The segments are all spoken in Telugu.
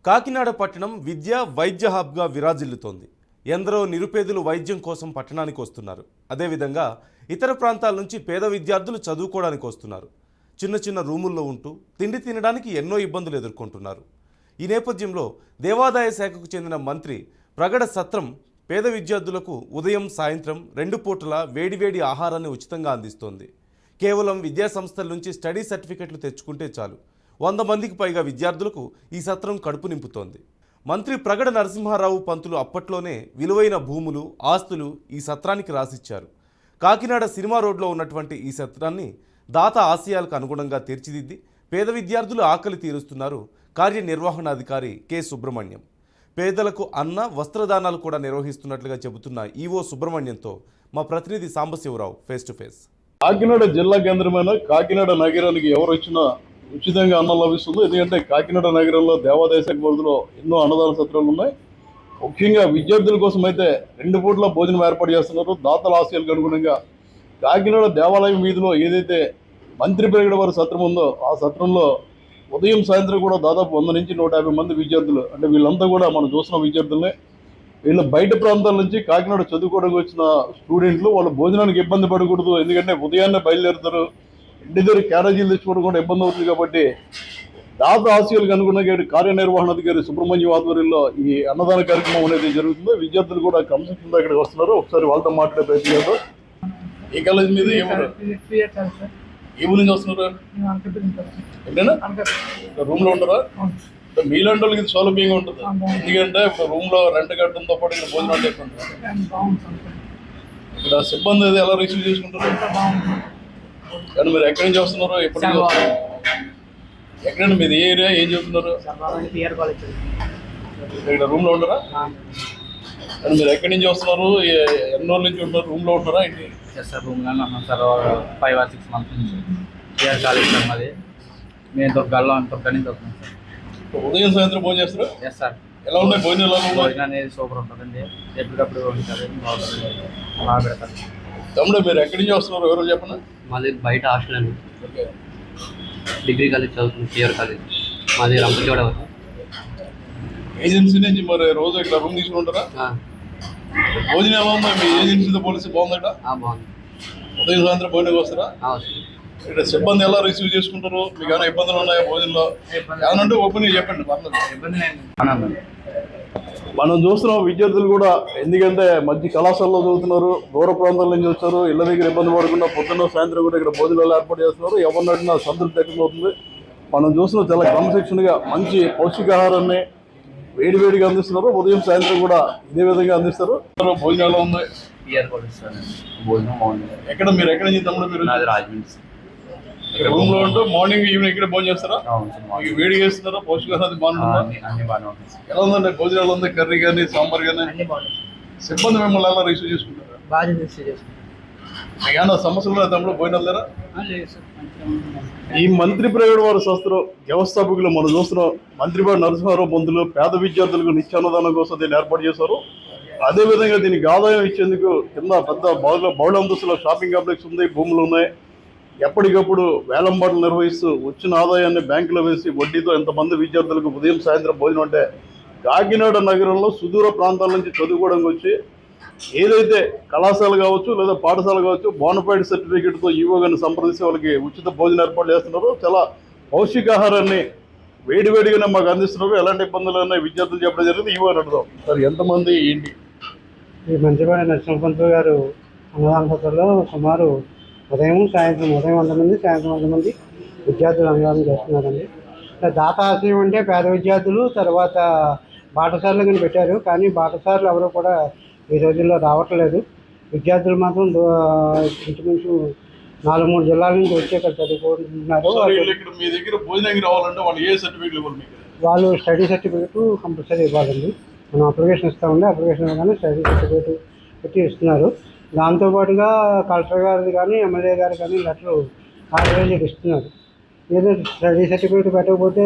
కాకినాడ పట్టణం విద్య వైద్య హబ్గా విరాజిల్లుతోంది. ఎందరో నిరుపేదలు వైద్యం కోసం పట్టణానికి వస్తున్నారు. అదేవిధంగా ఇతర ప్రాంతాల నుంచి పేద విద్యార్థులు చదువుకోవడానికి వస్తున్నారు. చిన్న చిన్న రూముల్లో ఉంటూ తిండి తినడానికి ఎన్నో ఇబ్బందులు ఎదుర్కొంటున్నారు. ఈ నేపథ్యంలో దేవాదాయ శాఖకు చెందిన మంత్రి ప్రగడ సత్రం పేద విద్యార్థులకు ఉదయం సాయంత్రం 2 పూటల వేడివేడి ఆహారాన్ని ఉచితంగా అందిస్తోంది. కేవలం విద్యా సంస్థల నుంచి స్టడీ సర్టిఫికెట్లు తెచ్చుకుంటే చాలు 100 మందికి పైగా విద్యార్థులకు ఈ సత్రం కడుపు నింపుతోంది. మంత్రి ప్రగడ నరసింహారావు పంతులు అప్పట్లోనే విలువైన భూములు, ఆస్తులు ఈ సత్రానికి రాసిచ్చారు. కాకినాడ సినిమా రోడ్లో ఉన్నటువంటి ఈ సత్రాన్ని దాత ఆశయాలకు అనుగుణంగా తీర్చిదిద్ది పేద విద్యార్థులు ఆకలి తీరుస్తున్నారు కార్యనిర్వహణాధికారి కె సుబ్రహ్మణ్యం. పేదలకు అన్న వస్త్రదానాలు కూడా నిర్వహిస్తున్నట్లుగా చెబుతున్న ఈవో సుబ్రహ్మణ్యంతో మా ప్రతినిధి Sambasivarao face to face. Kakinada జిల్లా కేంద్రమైన కాకినాడ నగరానికి ఎవరు వచ్చినా ఉచితంగా అన్నం లభిస్తుంది. ఎందుకంటే కాకినాడ నగరంలో దేవాదాయ శాఖ పరిధిలో ఎన్నో అన్నదాన సత్రాలు ఉన్నాయి. ముఖ్యంగా విద్యార్థుల కోసం అయితే 2 పూట్ల భోజనం ఏర్పాటు చేస్తున్నారు. దాతల ఆశయాలకు అనుగుణంగా కాకినాడ దేవాలయం వీధిలో ఏదైతే మంత్రి ప్రగడ వారి సత్రం ఉందో ఆ సత్రంలో ఉదయం సాయంత్రం కూడా దాదాపు 100 నుంచి 150 మంది విద్యార్థులు, అంటే వీళ్ళంతా కూడా మనం చూసిన విద్యార్థులనే. వీళ్ళు బయట ప్రాంతాల నుంచి కాకినాడ చదువుకోవడానికి వచ్చిన స్టూడెంట్లు. వాళ్ళు భోజనానికి ఇబ్బంది పడకూడదు, ఎందుకంటే ఉదయాన్నే బయలుదేరుతారు, ఇంటి దగ్గర క్యారేజీలు తెచ్చుకోవడం కూడా ఇబ్బంది అవుతుంది. కాబట్టి దాత ఆశయాలకు అనుగుణంగా కార్యనిర్వహణాధికారి సుబ్రహ్మణ్యం ఆధ్వర్యంలో ఈ అన్నదాన కార్యక్రమం అనేది జరుగుతుంది. విద్యార్థులు కూడా క్రమశిక్షణతో ఇక్కడికి వస్తున్నారు. ఒకసారి వాళ్ళతో మాట్లాడే ప్రయత్నం చేద్దాం. ఏ కాలేజ్ మీద ఏ ఊరి నుంచి వస్తున్నారు? ఎక్కడైనా రూమ్ లో ఉంటారా? మీలాంటి వాళ్ళకి ఇది సౌలభ్యంగా ఉంటుంది. ఎందుకంటే ఇప్పుడు రూమ్ లో రెంట్ కట్టడంతో పాటు ఇక్కడ భోజనం చేసుకుంటారు. ఇక్కడ సిబ్బంది అది ఎలా రిసీవ్ చేసుకుంటారు? కానీ మీరు ఎక్కడి నుంచి వస్తున్నారు? ఎప్పటి నుంచి ఎక్కడండి మీది? ఏ ఏరియా? ఏం చెప్తున్నారు? ఇక్కడ రూమ్ లో ఉంటారా? కానీ మీరు ఎక్కడి నుంచి వస్తున్నారు? ఎన్ని రోజుల నుంచి ఉంటున్నారు? రూమ్ లో ఉంటున్నారా? ఏంటి సార్ రూమ్ లో ఉన్నాం సార్. 5 or 6 months నుంచి టీఆర్ కాలేజ్ సార్ మాది. మేము దొరకాల్లో దొరకని దొరుకుతాం సార్. ఉదయం సాయంత్రం భోజనం చేస్తారా? Yes sir. ఎలా ఉన్నాయి భోజనాలు? భోజనం అనేది సూపర్ ఉంటుందండి. ఎప్పటికప్పుడు ఉంటుంది, బాగా పెడతారు. తమ్ముడు మీరు ఎక్కడి నుంచి వస్తున్నారు? ఎవరు చెప్పండి. మాది బయట హాస్టల్ అండి. డిగ్రీ కాలేజ్ చదువుతుంది, టీఆర్ కాలేజ్ మాది రంపచోడ. ఏజెన్సీ నుంచి మరి రోజు ఇక్కడ రూమ్ తీసుకుంటారా? భోజనం ఎలా ఉందా? మీ ఏజెన్సీతో పోలిసి బాగుందట? బాగుంది. ఉదయం సాయంత్రం భోజనం వస్తారా? ఇక్కడ సిబ్బంది ఎలా రిసీవ్ చేసుకుంటారు? మీకు ఏమైనా ఇబ్బందులు ఉన్నాయా భోజనంలో? ఏమనంటే ఓపెన్ చెప్పండి. మనం చూస్తున్నాం విద్యార్థులు కూడా, ఎందుకంటే మధ్య కళాశాలలో చదువుతున్నారు, దూర ప్రాంతాల నుంచి వచ్చారు, ఇళ్ళ దగ్గర ఇబ్బంది పడకుండా పొద్దున్న సాయంత్రం కూడా ఇక్కడ భోజనాలు ఏర్పాటు చేస్తున్నారు. ఎవరిని అడిగినా సంతృప్తి అవుతుంది. మనం చూస్తున్నాం చాలా క్రమశిక్షణగా మంచి పౌష్టికాహారాన్ని వేడివేడిగా అందిస్తున్నారు. ఉదయం సాయంత్రం కూడా ఇదే విధంగా అందిస్తారు. భోజనాలు ఉన్నాయి. ఎక్కడ మీరు ఎక్కడ నుంచి తమ్ముడు? మీరు రాజమండ్రి రూమ్ లో ఉంటూ మార్నింగ్ ఈవినింగ్ ఇక్కడ భోజనం చేస్తారా? మీకు వేడి చేస్తున్నారా? పౌష్టికాహారం బాగుంటుందా? ఎలా ఉందండి భోజనాలు? ఉంది కర్రీ కానీ సాంబార్ కానీ? సిబ్బంది మిమ్మల్ని ఎలా రిసీవ్ చేసుకుంటారా? ఏమన్నా సమస్యలు తమ్ముడు భోజనాలు లేరా? ఈ మంత్రి ప్రగడ వారి శాస్త్రం వ్యవస్థాపకులు మనం చూస్తున్నాం. మంత్రివారి నరసింహారావు పంతులు పేద విద్యార్థులకు నిత్యాన్నదానం కోసం దీన్ని ఏర్పాటు చేశారు. అదేవిధంగా దీనికి ఆదాయం ఇచ్చేందుకు కింద పెద్ద బౌళ అంతస్తుల షాపింగ్ కాంప్లెక్స్ ఉంది, భూములు ఉన్నాయి. ఎప్పటికప్పుడు వేలంపాట్లు నిర్వహిస్తూ వచ్చిన ఆదాయాన్ని బ్యాంకులో వేసి వడ్డీతో ఎంతమంది విద్యార్థులకు ఉదయం సాయంత్రం భోజనం. అంటే కాకినాడ నగరంలో సుదూర ప్రాంతాల నుంచి చదువుకోవడానికి వచ్చి ఏదైతే కళాశాల కావచ్చు లేదా పాఠశాల కావచ్చు బోనఫైడ్ సర్టిఫికేట్తో ఈవో గారిని సంప్రదించి వాళ్ళకి ఉచిత భోజనం ఏర్పాటు చేస్తున్నారు. చాలా పౌష్టికాహారాన్ని వేడివేడిగానే మాకు అందిస్తున్నారు. ఎలాంటి ఇబ్బందులు ఉన్నాయి విద్యార్థులు చెప్పడం జరిగింది. ఈవో అని అడుగుదాం. సార్ ఎంతమంది ఏంటి? ఈ మంత్రివారి నరసింహపంతులు గారు అన్నదాన సత్రంలో సుమారు ఉదయం 100 మంది, సాయంత్రం 100 మంది విద్యార్థులు అన్నదానం చేస్తున్నారండి. దాత ఆశయం అంటే పేద విద్యార్థులు, తర్వాత పాఠశాలలు కానీ పెట్టారు. కానీ పాఠశాలలు ఎవరు కూడా ఈ రోజుల్లో రావట్లేదు. విద్యార్థులు మాత్రం ఇంచుమించు 4-3 జిల్లాల నుంచి వచ్చి ఇక్కడ చదువుకుంటున్నారు. వాళ్ళు స్టడీ సర్టిఫికేట్ కంపల్సరీ ఇవ్వాలండి. మనం అప్లికేషన్ ఇస్తామండి. అప్లికేషన్ ఇవ్వగానే స్టడీ సర్టిఫికేట్ పెట్టి ఇస్తున్నారు. దాంతోపాటుగా కలెక్టర్ గారిది కానీ ఎమ్మెల్యే గారు కానీ లెటరు ఆర్డర్ ఇస్తున్నారు. ఏదో స్టడీ సర్టిఫికేట్ పెట్టకపోతే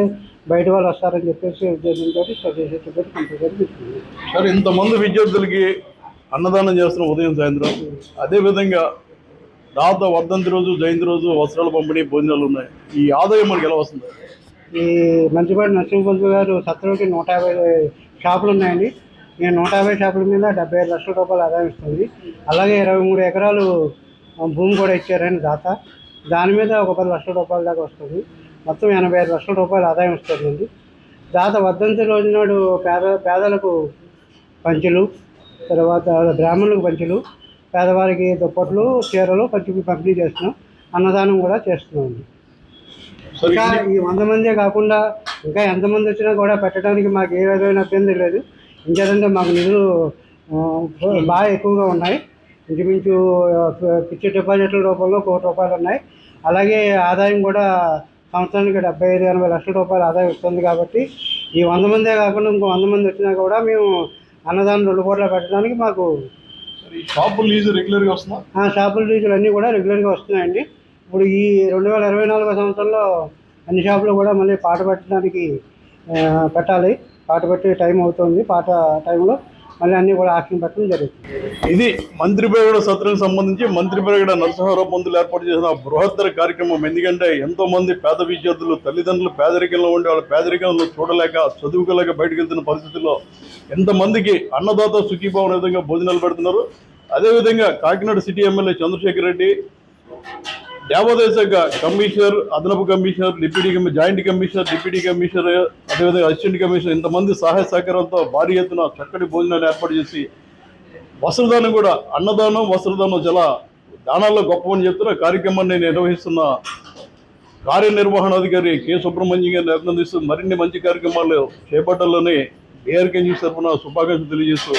బయట వాళ్ళు వస్తారని చెప్పేసి ఉద్దేశంతో స్టడీ సర్టిఫికేట్ కంపల్సరీ ఇస్తున్నారు. సార్ ఇంతమంది విద్యార్థులకి అన్నదానం చేస్తున్నాం ఉదయం సాయంత్రం. అదేవిధంగా దాత వర్ధంతి రోజు, జయంతి రోజు వస్త్రాల పంపిణీ, భోజనాలు ఉన్నాయి. ఈ ఆదాయం మనకి ఎలా వస్తుంది? ఈ మంచిపాటి నరసింహపంతులు గారు సత్రంకి 150 షాపులు ఉన్నాయండి. ఈ 150 షాపుల మీద 75 లక్షల రూపాయలు ఆదాయం ఇస్తుంది. అలాగే 23 ఎకరాలు భూమి కూడా ఇచ్చారండి దాత. దాని మీద ఒక 10 లక్షల రూపాయల దాకా వస్తుంది. మొత్తం 85 లక్షల రూపాయలు ఆదాయం వస్తుందండి. దాత వర్ధంతి రోజు నాడు పేదలకు పంచులు, తర్వాత బ్రాహ్మణులకు పంచులు, పేదవారికి దుప్పట్లు, చీరలు పంపిణీ చేస్తున్నాం. అన్నదానం కూడా చేస్తున్నామండి. సరే, ఇంకా ఈ 100 మందే కాకుండా ఇంకా ఎంతమంది వచ్చినా కూడా పెట్టడానికి మాకు ఏ విధమైన అభ్యంతరం లేదు. ఇంకేదంటే మాకు నిధులు బాగా ఎక్కువగా ఉన్నాయి. ఇంచుమించు ఫిక్స్డ్ డిపాజిట్ల రూపంలో ₹1 కోటి ఉన్నాయి. అలాగే ఆదాయం కూడా సంవత్సరానికి 75-80 లక్షల రూపాయలు ఆదాయం వస్తుంది. కాబట్టి ఈ 100 మందే కాకుండా ఇంకో 100 మంది వచ్చినా కూడా మేము అన్నదానం 2 కోట్ల పెట్టడానికి మాకు ఈ షాపుల లీజు రెగ్యులర్గా వస్తుందా? షాపుల రీజులు అన్నీ కూడా రెగ్యులర్గా వస్తున్నాయండి. ఇప్పుడు ఈ 2024 సంవత్సరంలో అన్ని షాపులు కూడా మళ్ళీ పాట పెట్టడానికి పెట్టాలి. పాట పెట్టే టైం అవుతుంది. పాట టైంలో మళ్ళీ అన్నీ కూడా ఆక్షన్ పెట్టడం జరుగుతుంది. ఇది మంత్రిపేగడ సత్రానికి సంబంధించి మంత్రిపేగడ నరసింహారావు పంతులు ఏర్పాటు చేసిన బృహత్తర కార్యక్రమం. ఎందుకంటే ఎంతో మంది పేద విద్యార్థులు తల్లిదండ్రులు పేదరికంలో ఉండి వాళ్ళ పేదరికంలో చూడలేక చదువుకోలేక బయటకు వెళ్తున్న పరిస్థితుల్లో ఎంతమందికి అన్నదాత సుఖీభావం విధంగా భోజనాలు పెడుతున్నారు. అదేవిధంగా కాకినాడ సిటీ ఎమ్మెల్యే చంద్రశేఖర్ రెడ్డి, దేవాదాయ శాఖ కమిషనర్, అదనపు commissioner, joint commissioner, deputy commissioner, అదేవిధంగా అసిస్టెంట్ కమిషనర్ ఇంతమంది సహాయ సహకారంతో భారీ ఎత్తున చక్కటి భోజనాలు ఏర్పాటు చేసి వస్త్రదానం కూడా, అన్నదానం వస్త్రదానం చాలా దానాల్లో గొప్పవని చెప్తున్న కార్యక్రమాన్ని నిర్వహిస్తున్న కార్యనిర్వహణాధికారి కె సుబ్రహ్మణ్యం గారిని అభినందిస్తూ మరిన్ని మంచి కార్యక్రమాలు చేపట్టాలని బీఆర్కే న్యూస్ తరఫున శుభాకాంక్షలు తెలియజేస్తూ